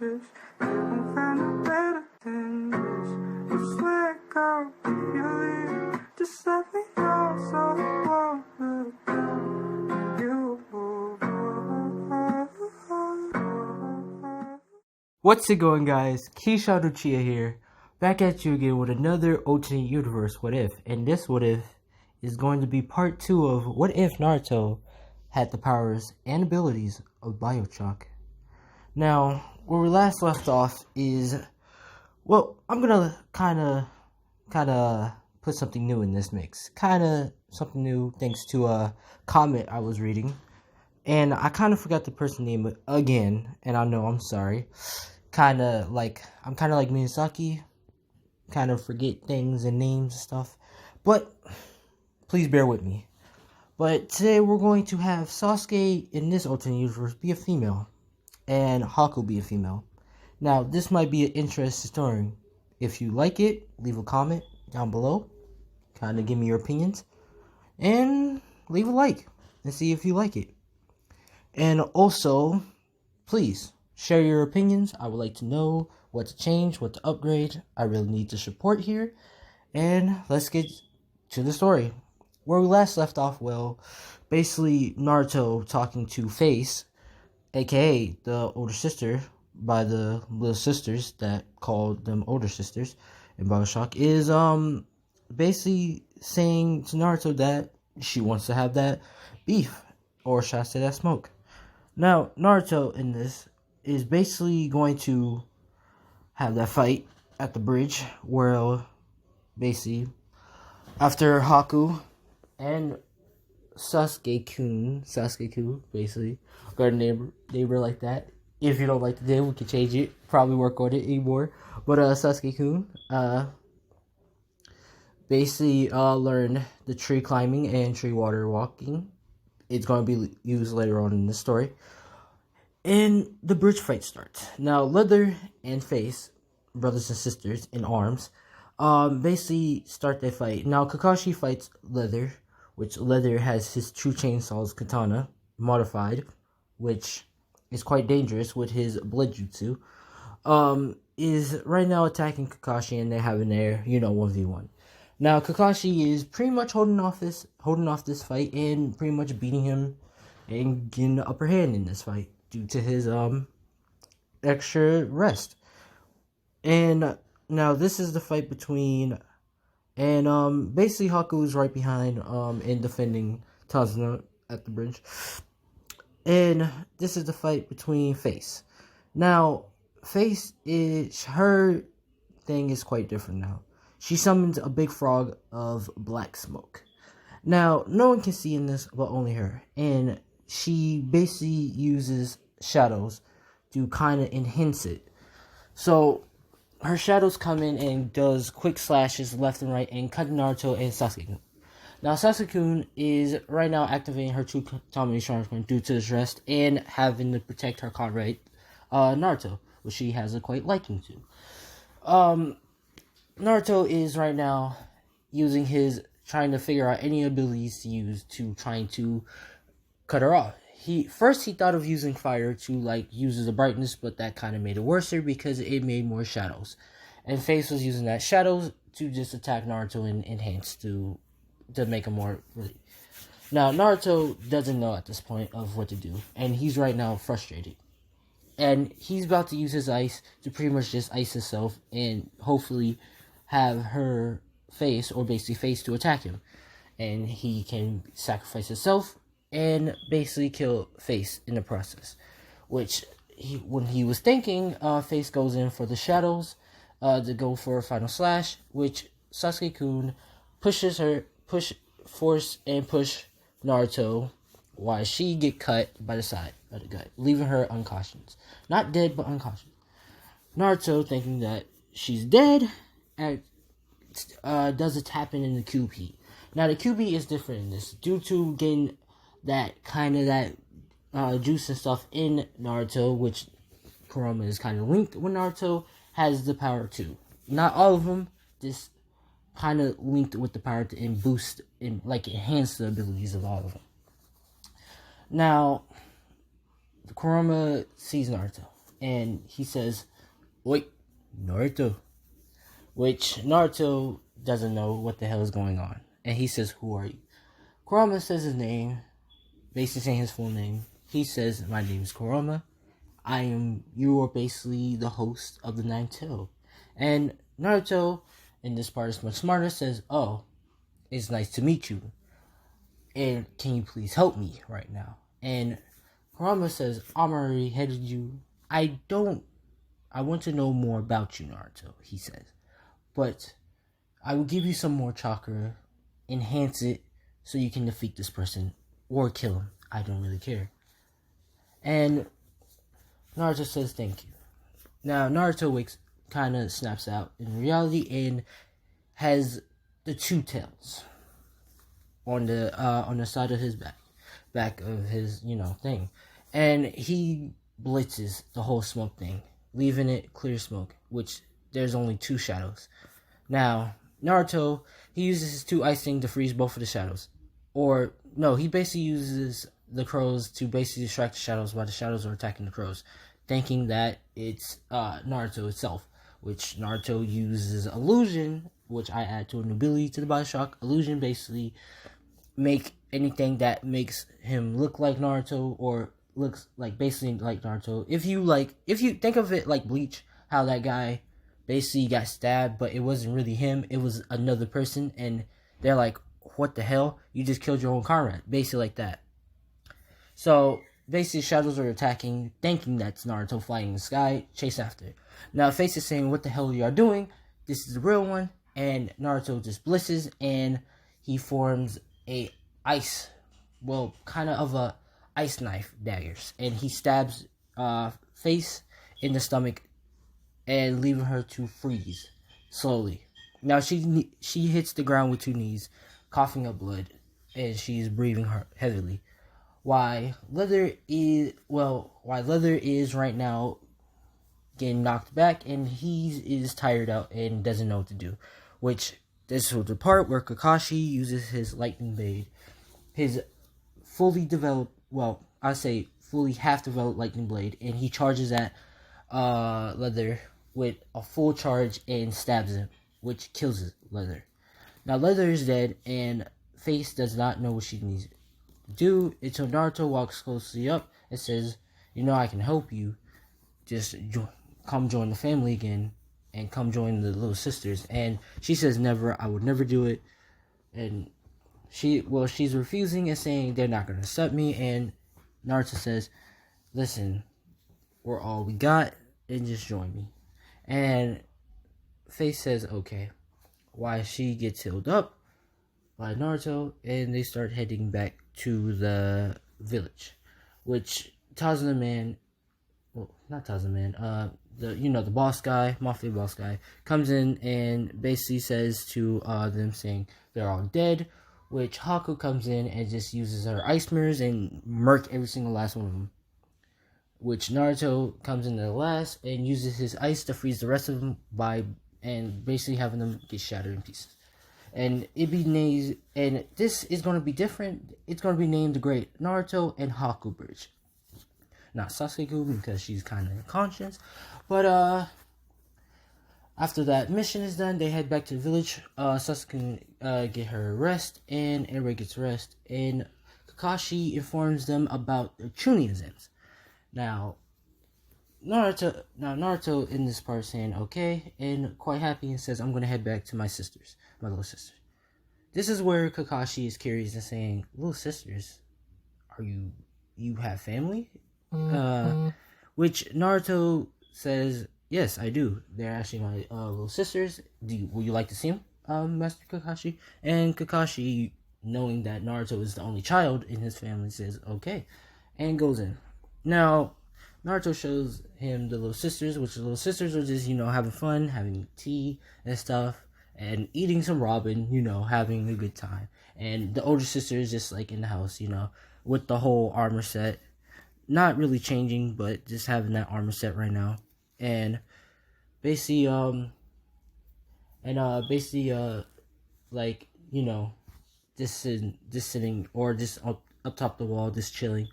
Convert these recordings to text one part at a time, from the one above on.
just you won't find it better than this. Just let go if you leave. Just let me know so I won't look down. You move on. What's it going, guys? Keisha Lucia here, back at you again with another alternate universe What If. And this What If is going to be part 2 of What If Naruto had the powers and abilities of BioShock. Now, where we last left off is, well, I'm gonna kinda put something new in this mix. Kinda something new thanks to a comment I was reading. And I kind of forgot the person's name again, and I know, I'm sorry. I'm kind of like Miyazaki, kind of forget things and names and stuff. But please bear with me. But today we're going to have Sasuke in this alternate universe be a female, and Haku be a female. Now, this might be an interesting story. If you like it, leave a comment down below. Kind of give me your opinions. And leave a like and see if you like it. And also, please share your opinions. I would like to know what to change, what to upgrade. I really need the support here. And let's get to the story. Where we last left off, well, basically Naruto talking to Face, aka the older sister, by the little sisters that called them older sisters in BioShock, is basically saying to Naruto that she wants to have that beef, or should I say that smoke. Now, Naruto in this is basically going to have that fight at the bridge where basically after Haku and Sasuke-kun, basically, got a neighbor like that. If you don't like the name, we can change it. Probably work on it anymore. But Sasuke-kun basically learned the tree climbing and tree water walking. It's going to be used later on in the story. And the bridge fight starts. Now, Leather and Face, brothers and sisters in arms, basically start their fight. Now, Kakashi fights Leather, which Leather has his true chainsaw's katana modified, which is quite dangerous with his blood jutsu. Is right now attacking Kakashi, and they're having their 1v1. Now, Kakashi is pretty much holding off this fight and pretty much beating him and getting the upper hand in this fight due to his extra rest. And now this is the fight between, and basically Haku is right behind in defending Tazuna at the bridge. And this is the fight between Face. Now, Face is, her thing is quite different now. She summons a big frog of black smoke. Now, no one can see in this but only her. And she basically uses shadows to kind of enhance it. So, her shadows come in and does quick slashes left and right and cut Naruto and Sasuke. Now, Sasuke is right now activating her true Tommy Sharpman due to this rest and having to protect her comrade, Naruto, which she has a quite liking to. Naruto is right now trying to figure out any abilities to use to trying to cut her off. He thought of using fire to use the brightness, but that kind of made it worse because it made more shadows. And Face was using that shadows to just attack Naruto and enhance to make him more really. Now, Naruto doesn't know at this point of what to do, and he's right now frustrated. And he's about to use his ice to pretty much just ice himself and hopefully have her Face, or basically Face, to attack him. And he can sacrifice himself and basically kill Face in the process. Which, when he was thinking, Face goes in for the shadows to go for a final slash, which Sasuke-kun push Naruto while she get cut by the side of the gut, leaving her unconscious. Not dead, but unconscious. Naruto, thinking that she's dead, does a tap in the QP. Now, the QP is different in this, due to getting that juice and stuff in Naruto, which Kurama is kind of linked with Naruto, has the power too. Not all of them, just kind of linked with the power to boost and enhance the abilities of all of them. Now, Kurama sees Naruto and he says, "Wait, Naruto," which Naruto doesn't know what the hell is going on, and he says, "Who are you?" Kurama says his name, basically saying his full name. He says, "My name is Kurama. You are basically the host of the Ninth Tail." And Naruto, in this part, is much smarter, says, "Oh, it's nice to meet you. And can you please help me right now?" And Kurama says, "I'm already headed you. I want to know more about you, Naruto," he says. "But I will give you some more chakra, enhance it, so you can defeat this person or kill him. I don't really care." And Naruto says, "Thank you." Now, Naruto kind of snaps out in reality and has the two tails on the side of his back of his thing, and he blitzes the whole smoke thing, leaving it clear smoke, which there's only two shadows. Now, Naruto, he uses his two ice thing to freeze both of the shadows. Or, no, he basically uses the crows to basically distract the shadows while the shadows are attacking the crows, thinking that it's Naruto itself, which Naruto uses illusion, which I add to an ability to the BioShock. Illusion basically make anything that makes him look like Naruto or looks like basically like Naruto. If you think of it like Bleach, how that guy basically got stabbed, but it wasn't really him, it was another person, and they're like, "What the hell? You just killed your own comrade," basically like that. So basically, shadows are attacking, thinking that's Naruto flying in the sky, chase after. Now Face is saying, "What the hell are y'all doing? This is the real one." And Naruto just blisses, and he forms a ice, well, kind of a ice knife daggers, and he stabs Face in the stomach and leaving her to freeze slowly. Now she hits the ground with two knees, coughing up blood, and she's breathing heavily. Why Leather is right now getting knocked back, and he is tired out and doesn't know what to do. Which this was the part where Kakashi uses his lightning blade, his fully developed, well, I say fully half developed lightning blade, and he charges at Leather with a full charge and stabs him, which kills Leather. Now Leather is dead, and Face does not know what she needs to do until Naruto walks closely up and says, "I can help you. Just come join the family again, and come join the little sisters." And she says, "Never. I would never do it." And she's refusing and saying they're not going to accept me. And Naruto says, "Listen, we're all we got, and just join me." And Face says, "Okay." Why she gets healed up by Naruto, and they start heading back to the village, which Taza Man, well, not Taza Man, the boss guy, mafia boss guy, comes in and basically says to them, saying they're all dead, which Haku comes in and just uses her ice mirrors and murk every single last one of them, which Naruto comes in the last and uses his ice to freeze the rest of them and basically having them get shattered in pieces. And this is going to be different. It's going to be named the Great Naruto and Haku Bridge. Not Sasuke because she's kind of unconscious. But after that mission is done, they head back to the village. Sasuke get her rest, and everybody gets rest. And Kakashi informs them about the Chunin exams. Now Naruto in this part is saying okay and quite happy and says, "I'm gonna head back to my little sisters." This is where Kakashi is curious and saying, "Little sisters, you have family?" Which Naruto says, "Yes, I do. They're actually my little sisters. Would you like to see them, Master Kakashi?" And Kakashi, knowing that Naruto is the only child in his family, says okay and goes in. Now Naruto shows him the little sisters, which the little sisters are just, having fun, having tea and stuff, and eating some ramen, having a good time. And the older sister is just, like, in the house, with the whole armor set. Not really changing, but just having that armor set right now. And basically, just sitting, or just up top the wall, just chilling.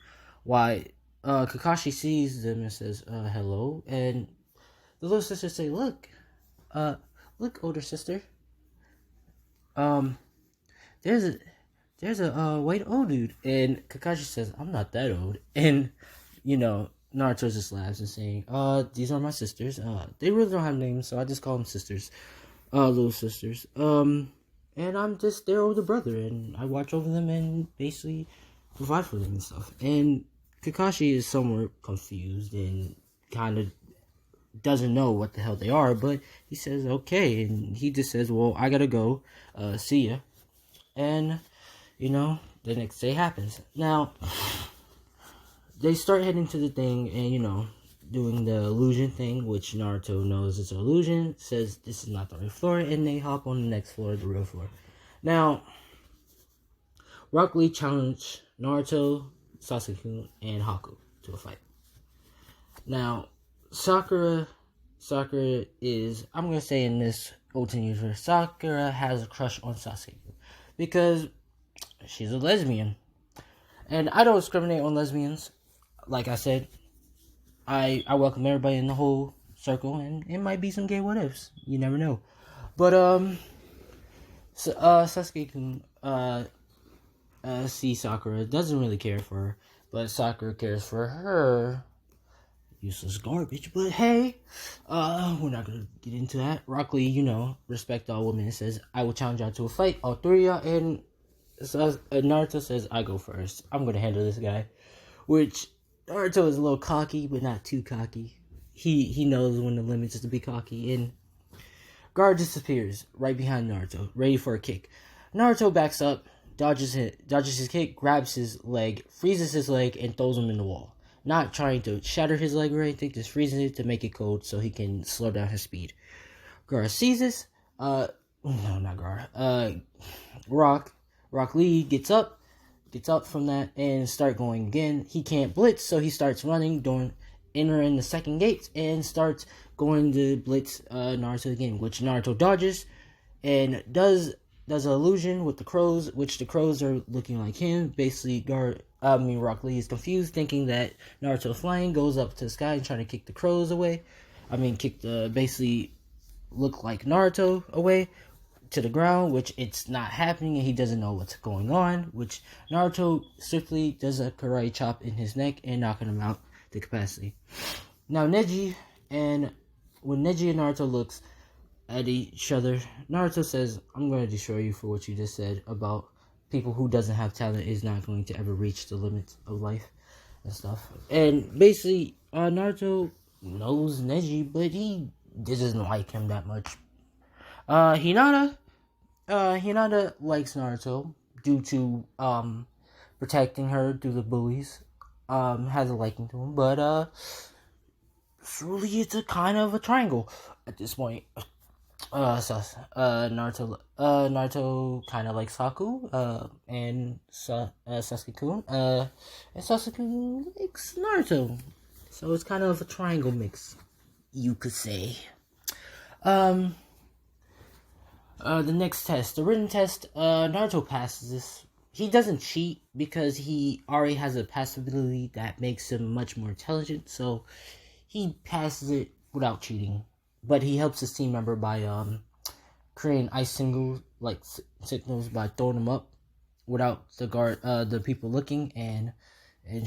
Why Kakashi sees them and says, hello. And the little sisters say, uh, look, older sister. Um, there's a white old dude. And Kakashi says, I'm not that old. And, Naruto just laughs and saying, these are my sisters. They really don't have names, so I just call them sisters. Little sisters. And I'm just their older brother, and I watch over them and basically provide for them and stuff. And Kakashi is somewhat confused and kind of doesn't know what the hell they are, but he says, okay, and he just says, well, I gotta go, see ya. And, the next day happens. Now, they start heading to the thing, and, doing the illusion thing, which Naruto knows is an illusion, says this is not the right floor, and they hop on the next floor, the real floor. Now, Rock Lee challenged Naruto, Sasuke, and Haku to a fight. Now, Sakura is, I'm going to say in this Ultimate universe, Sakura has a crush on Sasuke because she's a lesbian. And I don't discriminate on lesbians. Like I said, I welcome everybody in the whole circle, and it might be some gay what ifs. You never know. But Sasuke can see Sakura, doesn't really care for her, but Sakura cares for her. Useless garbage, but hey, we're not gonna get into that. Rock Lee, respect all women, says, I will challenge y'all to a fight, all three of y'all, and Naruto says, I go first. I'm gonna handle this guy. Which, Naruto is a little cocky, but not too cocky. He knows when the limit is to be cocky, and Guard disappears right behind Naruto, ready for a kick. Naruto backs up, dodges his kick, grabs his leg, freezes his leg, and throws him in the wall. Not trying to shatter his leg or anything, just freezing it to make it cold so he can slow down his speed. Gar sees this. No, not Gar. Rock Lee gets up from that and start going again. He can't blitz, so he starts running, entering the second gate, and starts going to blitz Naruto again, which Naruto dodges and does an illusion with the crows, which the crows are looking like him. Basically, Rock Lee is confused, thinking that Naruto flying, goes up to the sky and trying to kick the crows away. Basically look like Naruto away to the ground, which it's not happening, and he doesn't know what's going on, which Naruto swiftly does a karate chop in his neck and knocking him out to capacity. Now, when Neji and Naruto looks at each other, Naruto says, I'm going to destroy you for what you just said about people who doesn't have talent is not going to ever reach the limits of life and stuff. And basically, Naruto knows Neji, but he doesn't like him that much. Hinata likes Naruto due to protecting her through the bullies. Has a liking to him, but truly it's a kind of a triangle at this point. Naruto kind of likes Haku, and Sasuke-kun, and Sasuke likes Naruto. So it's kind of a triangle mix, you could say. The next test, the written test, Naruto passes this. He doesn't cheat because he already has a passive ability that makes him much more intelligent, so he passes it without cheating. But he helps his team member by creating ice signals by throwing them up without the people looking, and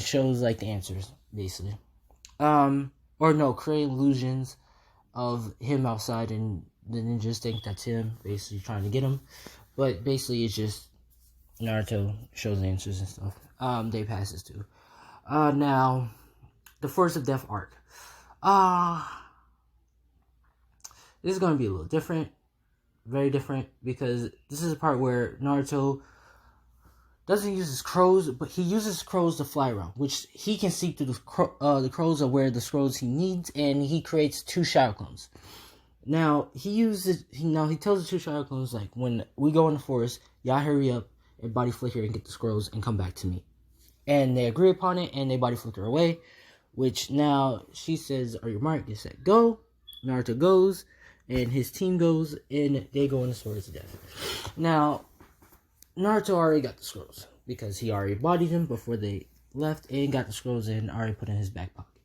shows like the answers basically. Create illusions of him outside, and the ninjas think that's him, basically trying to get him. But basically, it's just Naruto shows the answers and stuff. They pass this too. Now, the Force of Death arc. This is going to be a little different. Very different, because this is a part where Naruto doesn't use his crows, but he uses crows to fly around, which he can see through the crows of where the scrolls he needs, and he creates 2 shadow clones. Now, he tells the 2 shadow clones, like, when we go in the forest, y'all hurry up and body flicker and get the scrolls and come back to me. And they agree upon it, and they body flicker away, which now she says, are you marked? Get set, go. Naruto goes, and his team goes, and they go in the Swords of Death. Now, Naruto already got the scrolls, because he already bodied them before they left and got the scrolls and already put in his back pocket.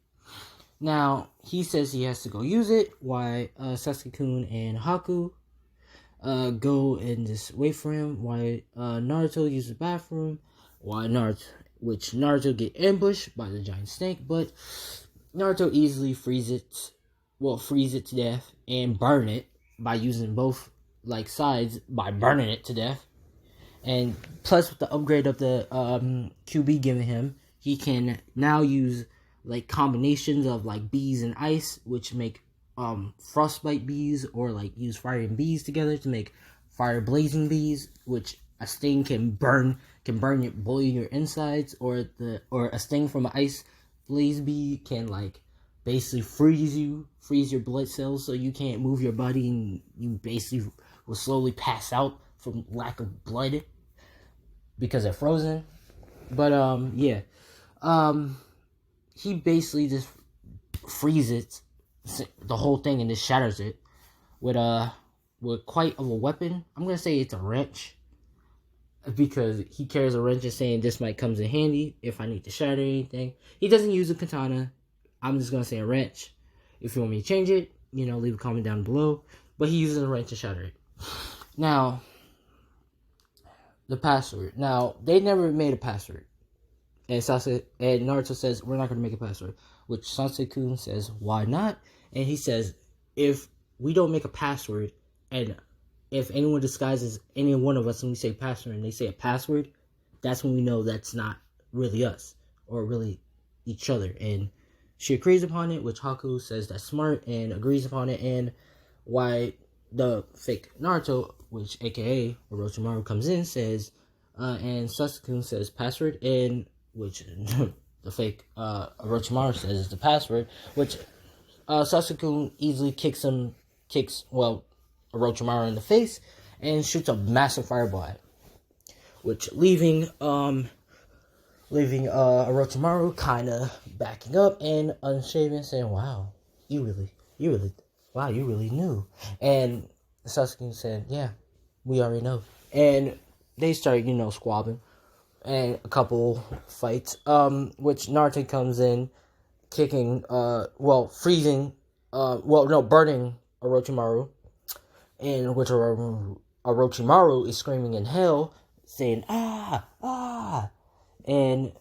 Now, he says he has to go use it, while Sasuke-kun and Haku go and just wait for him, while Naruto uses the bathroom, while Naruto get ambushed by the giant snake, but Naruto easily freeze it to death and burn it by using both sides by burning it to death. And plus with the upgrade of the QB given him, he can now use combinations of bees and ice, which make frostbite bees, or use fire and bees together to make fire blazing bees, which a sting can burn boil your insides, or a sting from an ice blaze bee can basically freeze your blood cells so you can't move your body, and you basically will slowly pass out from lack of blood because they're frozen. But he basically just freezes the whole thing and just shatters it with quite of a weapon. I'm gonna say it's a wrench, because he carries a wrench and saying this might comes in handy if I need to shatter anything. He doesn't use a katana. I'm just gonna say a wrench. If you want me to change it, leave a comment down below. But he uses a wrench to shatter it. Now, the password. Now, they never made a password. And Naruto says, we're not going to make a password. Which Sasuke-kun says, why not? And he says, if we don't make a password, and if anyone disguises any one of us and we say password and they say a password, that's when we know that's not really us, or really each other. And she agrees upon it, which Haku says that's smart and agrees upon it. And why the fake Naruto, which aka Orochimaru, comes in, says, and Sasuke-kun says password, and which the fake Orochimaru says is the password, which Sasuke-kun easily kicks Orochimaru in the face and shoots a massive fireball at him, which leaving Orochimaru kind of backing up and unshaven, saying, wow, you really knew. And Sasuke said, yeah, we already know. And they start, squabbling and a couple fights, which Naruto comes in, kicking, freezing, burning Orochimaru, and which Orochimaru is screaming in hell, saying, ah, and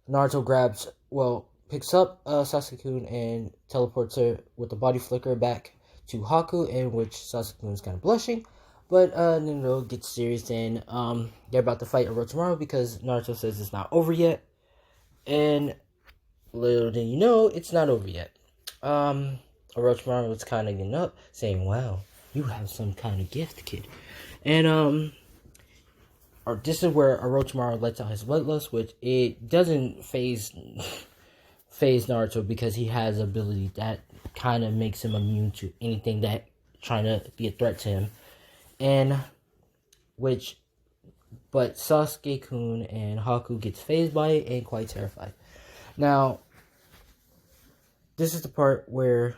Naruto picks up Sasuke-kun and teleports her with the body flicker back to Haku, in which Sasuke-kun is kind of blushing. But Naruto gets serious, and they're about to fight Orochimaru because Naruto says it's not over yet. And little did you know, it's not over yet. Orochimaru was kind of getting up, saying, wow, you have some kind of gift, kid. And this is where Orochimaru lets out his bloodlust, which it doesn't phase Naruto, because he has ability that kind of makes him immune to anything that trying to be a threat to him. But Sasuke-kun and Haku gets phased by it and quite terrified. Now, this is the part where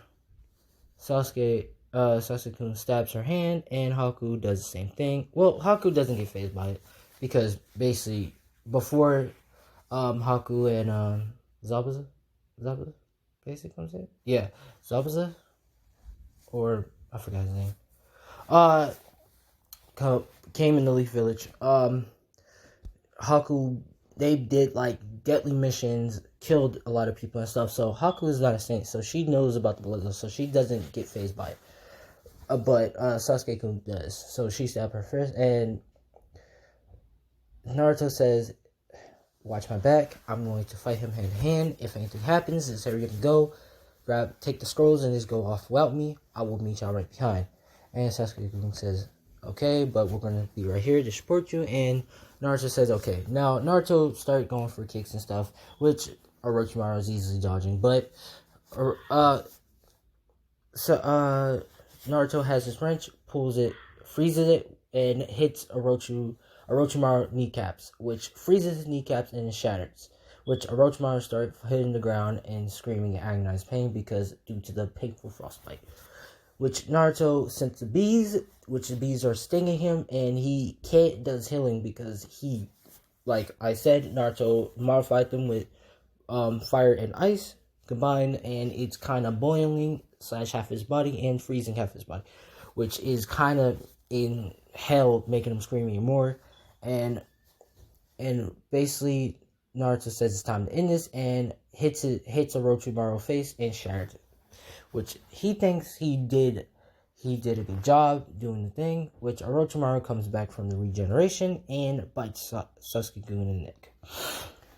Sasuke-kun stabs her hand, and Haku does the same thing. Well, Haku doesn't get phased by it, because basically, before Haku and Zabuza basically comes in? Yeah, Zabuza? Or, I forgot his name. Came in the Leaf Village. Haku, they did deadly missions, killed a lot of people and stuff. So Haku is not a saint, so she knows about the bloodlust, so she doesn't get phased by it. But Sasuke-kun does. So she stabbed her first, and Naruto says, watch my back. I'm going to fight him hand in hand. If anything happens, it's every to go. Take the scrolls and just go off without me. I will meet y'all right behind. And Sasuke-kun says, okay, but we're going to be right here to support you. And Naruto says, okay. Now, Naruto started going for kicks and stuff, which Orochimaru is easily dodging. But, Naruto has his wrench, pulls it, freezes it, and hits Orochimaru kneecaps, which freezes his kneecaps and shatters. Which Orochimaru starts hitting the ground and screaming in agonized pain due to the painful frostbite. Which Naruto sent the bees, which the bees are stinging him, and he does healing because he like I said, Naruto modified them with fire and ice combined, and it's kind of boiling slash half his body and freezing half his body, which is kind of in hell, making him scream even more. And basically Naruto says it's time to end this and hits Orochimaru's face and shatters it, which he thinks he did a good job doing the thing, which Orochimaru comes back from the regeneration and bites Sasuke in the neck.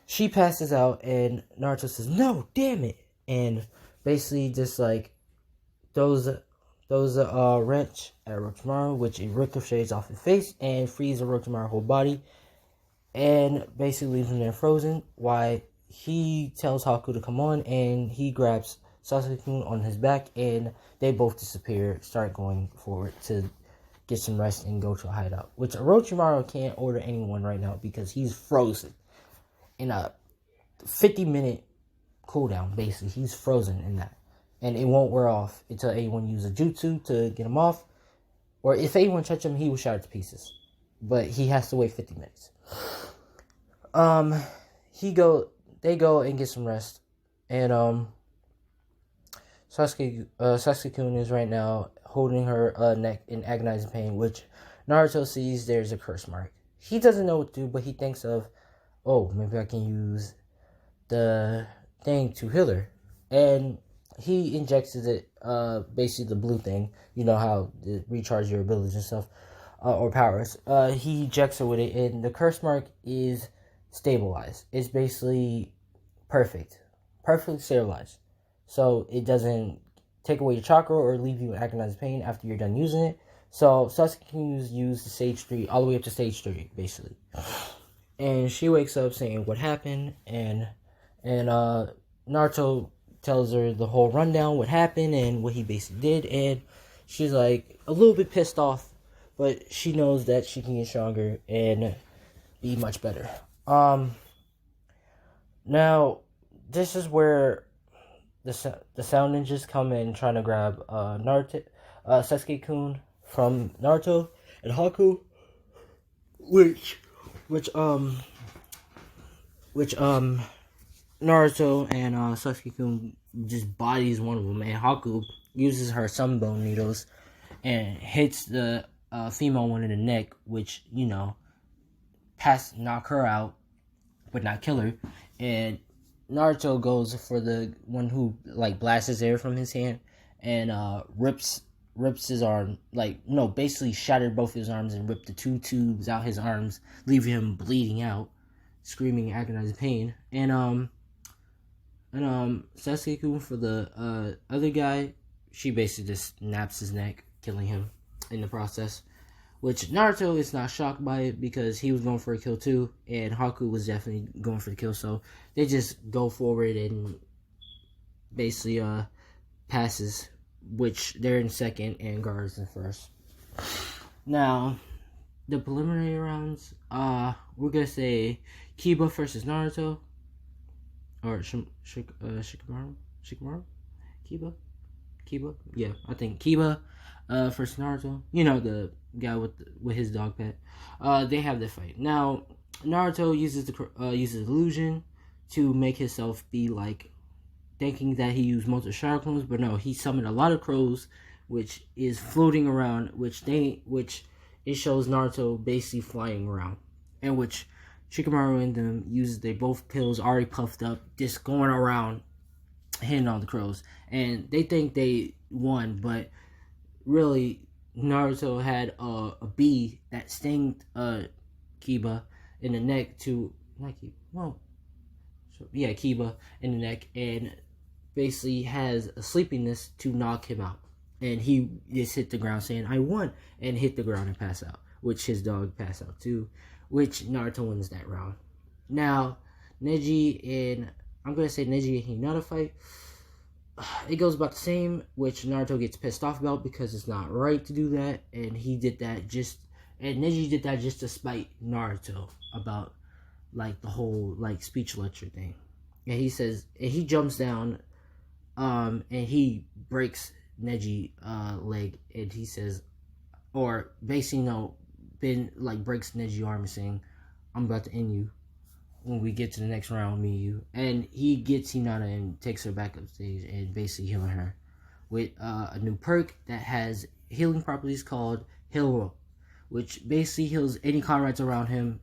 She passes out and Naruto says, "No, damn it!" And basically just like throws a wrench at Orochimaru, which it ricochets off his face and frees Orochimaru's whole body, and basically leaves him there frozen. While he tells Haku to come on, and he grabs Sasuke on his back, and they both disappear, start going forward to get some rest and go to a hideout. Which Orochimaru can't order anyone right now because he's frozen in a 50-minute cooldown. Basically, he's frozen in that, and it won't wear off until anyone uses a jutsu to get him off, or if anyone touches him, he will shatter to pieces. But he has to wait 50 minutes. They go and get some rest, and Sasuke-kun is right now holding her neck in agonizing pain, which Naruto sees there's a curse mark. He doesn't know what to do, but he thinks of, oh, maybe I can use the thing to heal her, and he injects it, basically the blue thing. You know how it recharges your abilities and stuff, or powers. He injects her with it, and the curse mark is stabilized. It's basically perfectly stabilized, so it doesn't take away your chakra or leave you in agonizing pain after you're done using it. So Sasuke can use the stage 3 all the way up to stage 3, basically. And she wakes up saying what happened, and Naruto tells her the whole rundown, what happened and what he basically did, and she's like a little bit pissed off, but she knows that she can get stronger and be much better. Now this is where the sound ninjas come in trying to grab Sasuke-kun from Naruto and Haku, which Naruto and Sasuke-kun just bodies one of them, and Haku uses her sunbone needles and hits the female one in the neck, which, you know, knock her out, but not kill her. And Naruto goes for the one who like blasts air from his hand and rips his arm, basically shattered both his arms and ripped the 2 tubes out his arms, leaving him bleeding out, screaming agonizing pain. And Sasuke for the other guy, she basically just snaps his neck, killing him in the process. Which Naruto is not shocked by it because he was going for a kill too, and Haku was definitely going for the kill. So they just go forward and basically passes, which they're in second and guards in first. Now the preliminary rounds, we're gonna say Kiba versus Naruto, or Shikamaru, Kiba, yeah, I think Kiba versus Naruto. You know, the guy with his dog pet. They have their fight. Now Naruto uses illusion to make himself be like thinking that he used multiple shadow clones, but no, he summoned a lot of crows, which is floating around, which it shows Naruto basically flying around, and which Shikamaru and them uses. They both pills already puffed up, just going around hitting all the crows, and they think they won, but really Naruto had a bee that stinged Kiba in the neck Kiba in the neck, and basically has a sleepiness to knock him out, and he just hit the ground saying "I won" and hit the ground and pass out, which his dog passed out too, which Naruto wins that round. Now Neji and Hinata fight. It goes about the same, which Naruto gets pissed off about because it's not right to do that, and Neji did that just to spite Naruto about like the whole like speech lecture thing. And he jumps down, and he breaks Neji leg, and he says, or basically breaks Neji arm, saying, I'm about to end you when we get to the next round, me and you. And he gets Hinata and takes her back upstage and basically healing her with a new perk that has healing properties called Heal, which basically heals any comrades around him,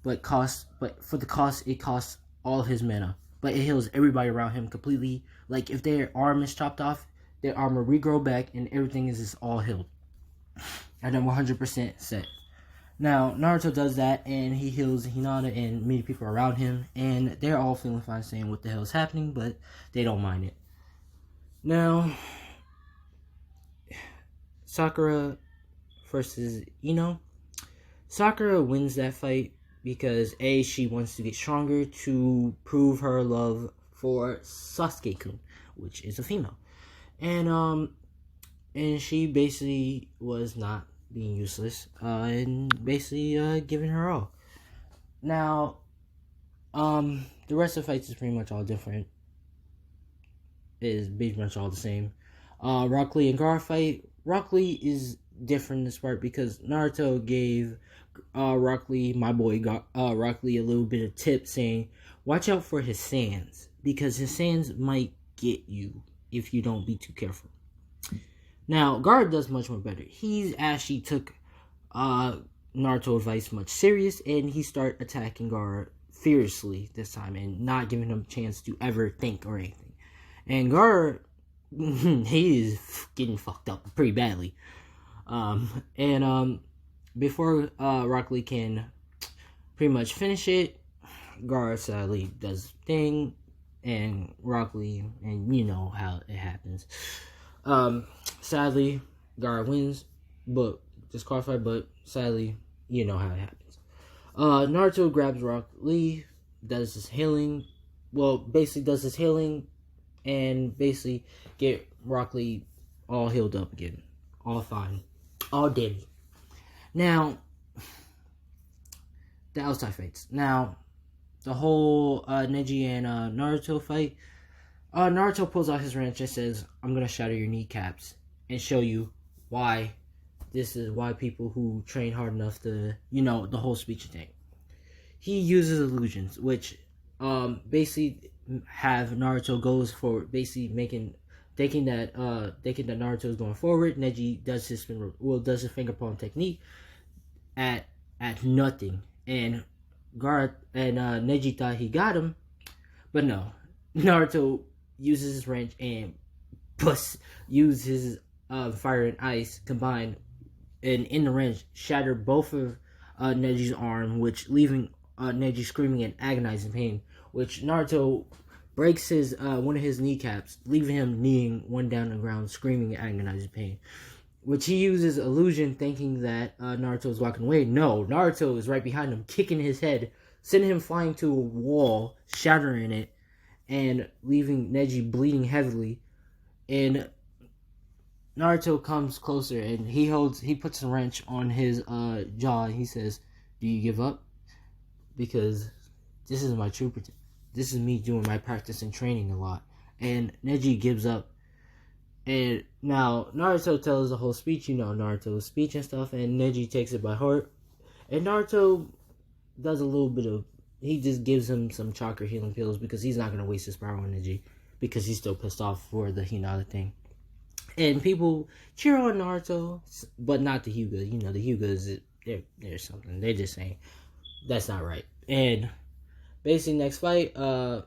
but for the cost, it costs all his mana. But it heals everybody around him completely. Like if their arm is chopped off, their armor regrow back and everything is just all healed. And then 100% set. Now, Naruto does that, and he heals Hinata and many people around him, and they're all feeling fine saying what the hell is happening, but they don't mind it. Now, Sakura versus Ino. Sakura wins that fight because A, she wants to get stronger to prove her love for Sasuke-kun, which is a female. And she basically was not being useless, and basically giving her all. Now, the rest of the fights is pretty much all different. It is pretty much all the same. Rock Lee and Gaara fight. Rock Lee is different in this part because Naruto gave Rock Lee, my boy, Rock Lee a little bit of tip saying, watch out for his sands because his sands might get you if you don't be too careful. Now, Gaara does much more better. He's actually took Naruto advice much serious, and he started attacking Gaara fiercely this time, and not giving him a chance to ever think or anything. And Gaara, he is getting fucked up pretty badly. Before Rock Lee can pretty much finish it, Gaara sadly does his thing, and Rock Lee, and you know how it happens. Sadly, Gaara wins, but disqualified, but sadly, you know how it happens. Naruto grabs Rock Lee, does his healing, and basically get Rock Lee all healed up again. All fine. All dead. Now, the outside fights. Now, the whole Neji and Naruto fight. Naruto pulls out his wrench and says, I'm going to shatter your kneecaps and show you why this is why people who train hard enough to, the whole speech thing. He uses illusions, which basically have Naruto goes for basically thinking that Naruto is going forward. Neji does his finger palm technique at nothing, and Neji thought he got him, but no. Naruto uses his wrench and uses fire and ice combined, and in the wrench shatter both of Neji's arm, which leaving Neji screaming in agonizing pain. Which Naruto breaks his one of his kneecaps, leaving him kneeling one down on the ground, screaming in agonizing pain. Which he uses illusion, thinking that Naruto is walking away. No, Naruto is right behind him, kicking his head, sending him flying to a wall, shattering it, and leaving Neji bleeding heavily. And Naruto comes closer, and he puts a wrench on his jaw, and he says, "Do you give up? Because this is my true protection. This is me doing my practice and training a lot." And Neji gives up. And now Naruto tells the whole speech, Naruto's speech and stuff, and Neji takes it by heart. And Naruto does a little bit of, he just gives him some chakra healing pills because he's not going to waste his power on Neji because he's still pissed off for the Hinata thing. And people cheer on Naruto, but not the Hyuga. The Hyugas, they're something. They're just saying, that's not right. And basically next fight, Shikamaru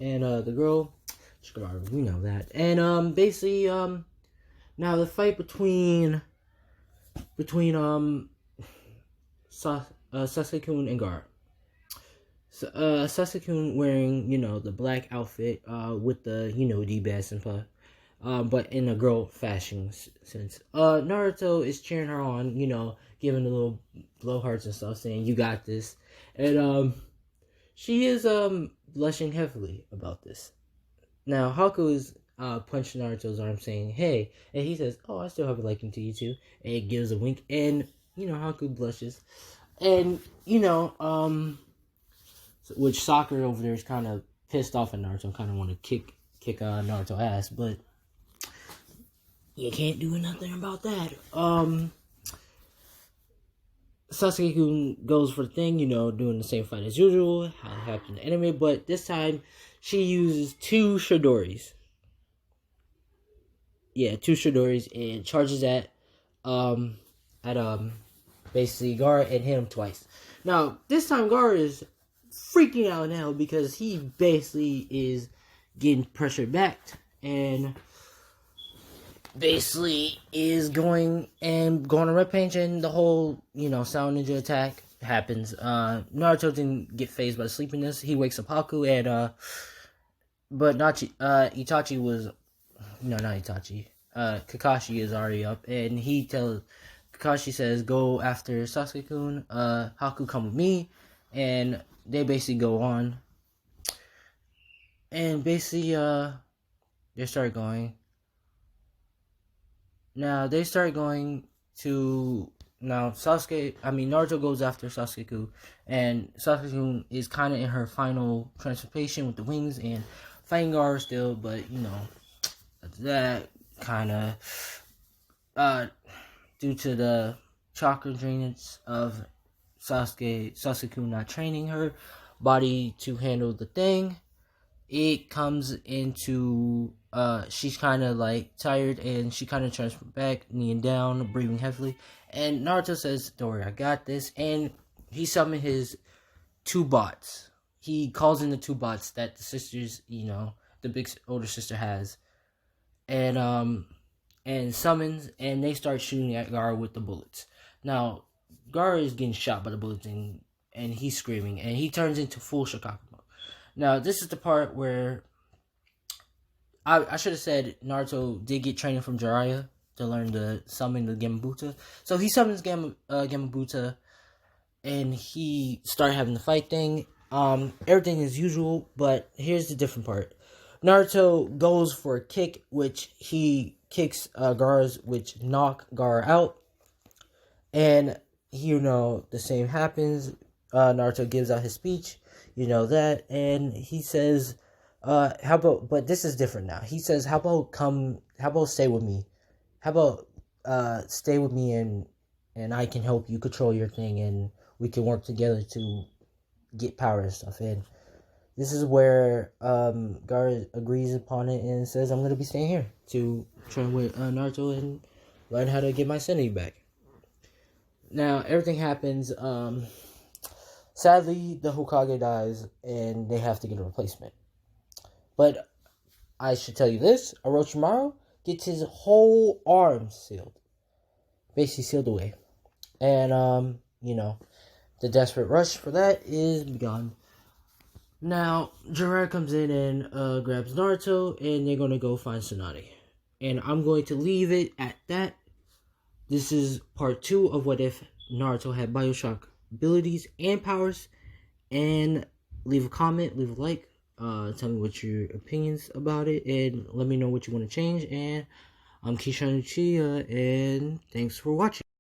and the girl, Shikamaru, we know that. And basically, now the fight between Sasuke-kun and Gaara. Sasuke-kun wearing, the black outfit with the, D-Bass and puff, but in a girl fashion sense. Naruto is cheering her on, giving the little blow hearts and stuff, saying, "You got this." And she is blushing heavily about this. Now, Haku is punching Naruto's arm, saying, "Hey," and he says, "Oh, I still have a liking to you too," and it gives a wink, and, Haku blushes. And, which Sakura over there is kind of pissed off at Naruto, kind of want to kick Naruto ass, but you can't do nothing about that. Sasuke-kun goes for the thing, doing the same fight as usual, how it happened in the anime, but this time she uses two Shidoris. Yeah, two Shidoris, and charges at basically Gar and hit him twice. Now, this time Gar is freaking out now because he basically is getting pressured back and basically is going on a rampage, and the whole, Sound Ninja attack happens. Naruto didn't get phased by the sleepiness. He wakes up Haku, and but Itachi was, no, not Itachi. Kakashi is already up, and Kakashi says, go after Sasuke-kun, Haku come with me, and they basically go on, and basically, they start going. Now, they start going to, Naruto goes after Sasuke-kun, and Sasuke-kun is kind of in her final transformation with the wings, and fighting Gar still, but, that kind of, due to the chakra drainage of Sasuke-kun not training her body to handle the thing, it comes into, she's kind of like tired, and she kind of transfers back, kneeling down, breathing heavily, and Naruto says, don't worry, I got this, and he summoned his two bots. He calls in the two bots that the sisters, the big older sister has, and summons, and they start shooting at Gar with the bullets. Now, Gar is getting shot by the bullets, and he's screaming, and he turns into full Shikaku mode. Now, this is the part where I should have said Naruto did get training from Jiraiya to learn to summon the Gamabunta. So he summons Gamabunta, and he started having the fight thing. Everything is usual, but here's the different part. Naruto goes for a kick, which he kicks Gar's, which knock Gar out. And, the same happens. Naruto gives out his speech. That. And he says, but this is different now. He says, how about stay with me? How about stay with me and I can help you control your thing, and we can work together to get power and stuff. And this is where Gar agrees upon it and says, I'm going to be staying here to train with Naruto and learn how to get my sanity back. Now, everything happens. Sadly, the Hokage dies, and they have to get a replacement. But I should tell you this, Orochimaru gets his whole arm sealed. Basically sealed away. And, the desperate rush for that is begun. Now, Jiraiya comes in and grabs Naruto, and they're going to go find Tsunade. And I'm going to leave it at that. This is part 2 of What If Naruto Had BioShock abilities and powers. And leave a comment, leave a like, tell me what your opinions about it, and let me know what you want to change. And I'm Keishan Uchiha, and thanks for watching.